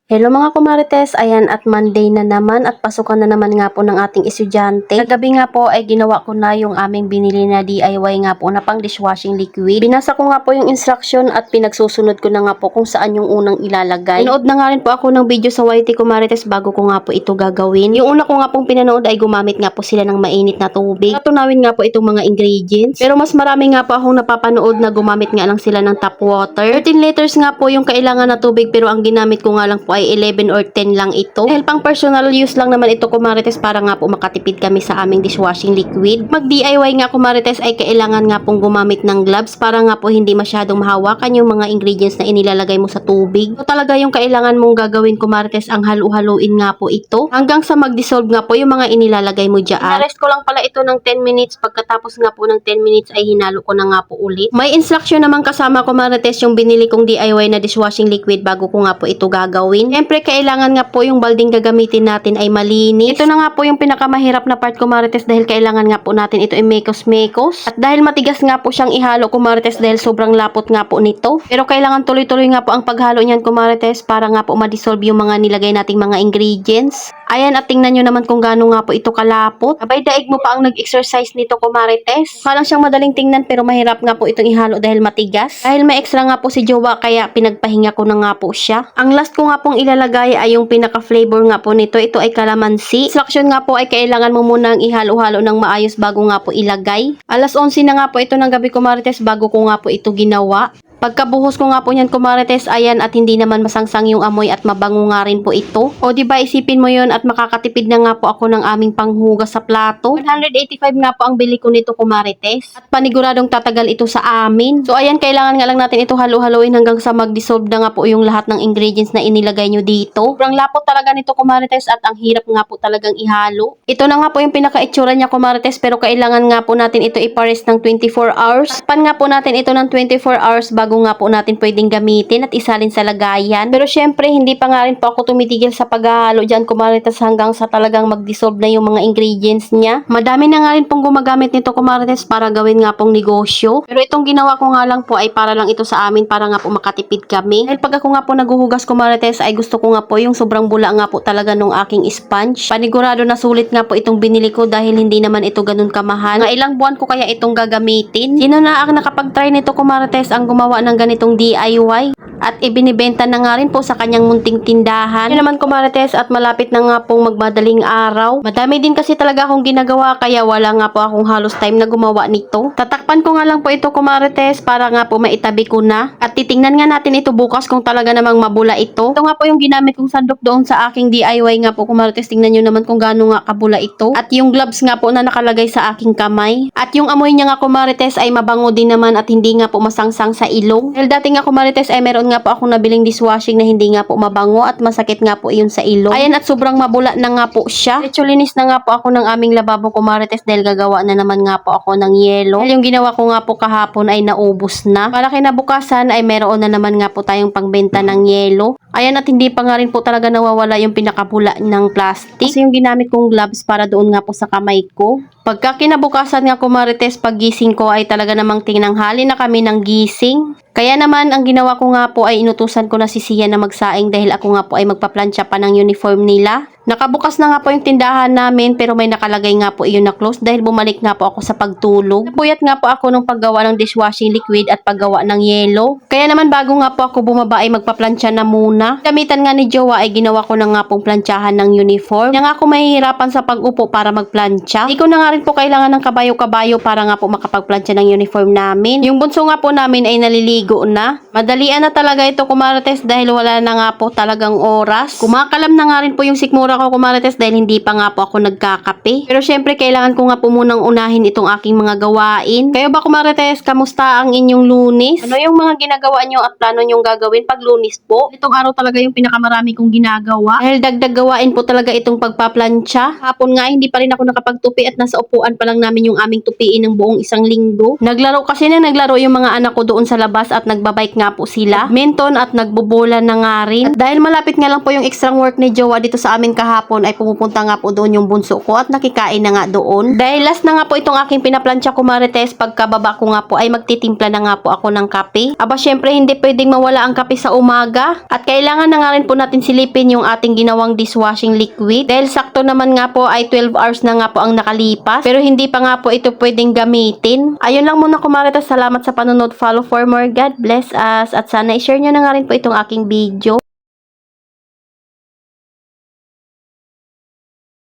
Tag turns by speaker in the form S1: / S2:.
S1: Hello mga kumarites, ayan at Monday na naman at pasukan na naman nga po ng ating estudyante. Kagabi nga po ay ginawa ko na yung aming binili na DIY nga po na pang dishwashing liquid. Binasa ko nga po yung instruction at pinagsusunod ko na nga po kung saan yung unang ilalagay. Pinood na nga rin po ako ng video sa YT kumarites bago ko nga po ito gagawin. Yung una ko nga pong pinanood ay gumamit nga po sila ng mainit na tubig. Tunawin nga po itong mga ingredients. Pero mas marami nga po akong napapanood na gumamit nga lang sila ng tap water. 13 liters nga po yung kailangan na tubig pero ang ginamit ko nga lang po ay 11 or 10 lang ito. Dahil pang personal use lang naman ito kumarites para nga po makatipid kami sa aming dishwashing liquid. Mag DIY nga kumarites ay kailangan nga pong gumamit ng gloves para nga po hindi masyadong mahawakan yung mga ingredients na inilalagay mo sa tubig. So talaga yung kailangan mong gagawin kumarites ang halu-haluin nga po ito hanggang sa mag-dissolve nga po yung mga inilalagay mo dyan. Rest ko lang pala ito ng 10 minutes. Pagkatapos nga po ng 10 minutes ay hinalo ko na nga po ulit. May instruction naman kasama kumarites yung binili kong DIY na dishwashing liquid bago ko nga po ito gagawin. Siyempre, kailangan nga po yung balding gagamitin natin ay malinis. Ito na nga po yung pinakamahirap na part kumarites dahil kailangan nga po natin ito ay mekos-mekos. At dahil matigas nga po siyang ihalo kumarites dahil sobrang lapot nga po nito. Pero kailangan tuloy-tuloy nga po ang paghalo niyan kumarites para nga po ma-dissolve yung mga nilagay nating mga ingredients. Ayan at tingnan nyo naman kung gaano nga po ito kalapot. Abay daig mo pa ang nag-exercise nito kumarites. Parang siyang madaling tingnan pero mahirap nga po itong ihalo dahil matigas. Dahil may extra nga po si Jowa kaya pinagpahinga ko na nga po siya. Ang last ko nga pong ilalagay ay yung pinaka-flavor nga po nito. Ito ay calamansi. Instruction nga po ay kailangan mo munang ihalo-halo ng maayos bago nga po ilagay. Alas 11 na nga po ito ng gabi kumarites bago ko nga po ito ginawa. Pagkabuhos ko nga po niyan kumarites, ayan at hindi naman masangsang yung amoy at mabango nga rin po ito. O diba isipin mo yon at makakatipid na nga po ako ng aming panghugas sa plato. 185 nga po ang bili ko nito kumarites. At paniguradong tatagal ito sa amin. So ayan, kailangan nga lang natin ito halu-haluin hanggang sa mag-dissolve na nga po yung lahat ng ingredients na inilagay nyo dito. Sobrang lapot talaga nito kumarites at ang hirap nga po talagang ihalo. Ito na nga po yung pinaka-itsura niya kumarites pero kailangan nga po natin ito i-pares ng 24 hours. Takpan nga po natin ito ng 24 hours bago nga po natin pwedeng gamitin at isalin sa lagayan. Pero syempre, hindi pa nga rin po ako tumitigil sa paghahalo dyan kumarites hanggang sa talagang mag-dissolve na yung mga ingredients niya. Madami na nga rin pong gumagamit nito kumarites para gawin nga pong negosyo. Pero itong ginawa ko nga lang po ay para lang ito sa amin para nga po makatipid kami. Dahil pag ako nga po naguhugas kumarites ay gusto ko nga po yung sobrang bula nga po talaga nung aking sponge. Panigurado na sulit nga po itong binili ko dahil hindi naman ito ganun kamahal. Mga ilang buwan ko kaya itong gagamitin. Sino na ang nakapag-try nito kumarites ang gumawa ng ganitong DIY at ibinibenta na nga rin po sa kanyang munting tindahan. Yun naman kumarites at malapit na nga pong magmadaling araw. Madami din kasi talaga akong ginagawa kaya wala nga po akong halos time na gumawa nito. Tatakpan ko nga lang po ito kumarites para nga po maitabi ko na at titingnan nga natin ito bukas kung talaga namang mabula ito. Ito nga po yung ginamit kong sandok doon sa aking DIY nga po kumarites. Tingnan nyo naman kung gaano nga kabula ito. At yung gloves nga po na nakalagay sa aking kamay. At yung amoy niya nga kumarites ay mabango din naman at hindi nga po masangsang sa ilong. Dahil dati nga kumarites ay meron nga po akong nabiling dishwashing na hindi nga po mabango at masakit nga po iyon sa ilong. Ayan at sobrang mabula na nga po siya. Linis na nga po ako ng aming lababo kumarites dahil gagawa na naman nga po ako ng yelo. Dahil yung ginawa ko nga po kahapon ay naubos na. Para kinabukasan ay meron na naman nga po tayong pangbenta ng yelo. Ayan at hindi pa nga rin po talaga nawawala yung pinakabula ng plastic. Kasi yung ginamit kong gloves para doon nga po sa kamay ko. Pagka kinabukasan nga kumarites paggising ko ay talaga namang tinanghali na kami ng gising. Kaya naman ang ginawa ko nga po ay inutusan ko na si Sia na magsaing dahil ako nga po ay magpaplansya pa ng uniform nila. Nakabukas na nga po yung tindahan namin pero may nakalagay nga po iyon na close dahil bumalik nga po ako sa pagtulog. Napuyat nga po ako nung paggawa ng dishwashing liquid at paggawa ng yelo. Kaya naman bago nga po ako bumaba ay magpaplansya na muna. Gamitan nga ni Jowa ay ginawa ko na nga pong plansyahan ng uniform. Kaya nga ako mahihirapan sa pag-upo para magplansya. Hindi ko na nga rin po kailangan ng kabayo-kabayo para nga po makapagplansya ng uniform namin. Yung bunso nga po namin ay naliligo na. Madalian na talaga ito kumarites dahil wala na nga po talagang oras. Kumakalam na nga rin po yung sikmura ko kumarites dahil hindi pa nga po ako nagkakape. Pero syempre kailangan ko nga po munang unahin itong aking mga gawain. Kayo ba kumarites, kamusta ang inyong Lunes? Ano yung mga ginagawa nyo at plano nyong gagawin pag Lunes po? Itong araw talaga yung pinakamarami kong ginagawa. Dahil dagdag gawain po talaga itong pagpaplansya. Hapon nga hindi pa rin ako nakapagtupi at nasa upuan pa lang namin yung aming tupiin ng buong isang linggo. Naglaro kasi na naglaro yung mga anak ko doon sa labas at nagbabike nga po sila. Menton at nagbobola na nga rin. At dahil malapit nga lang po yung extra work ni Jowa dito sa amin maghapon ay pumupunta nga po doon yung bunso ko at nakikain na nga doon. Dahil last na nga po itong aking pinaplansya ko Marites, pagkababa ko nga po ay magtitimpla na nga po ako ng kape. Aba syempre hindi pwedeng mawala ang kape sa umaga at kailangan na nga rin po natin silipin yung ating ginawang dishwashing liquid dahil sakto naman nga po ay 12 hours na nga po ang nakalipas pero hindi pa nga po ito pwedeng gamitin. Ayun lang muna ko Marites, salamat sa panonood, follow for more, God bless us at sana i-share nyo na nga rin po itong aking video.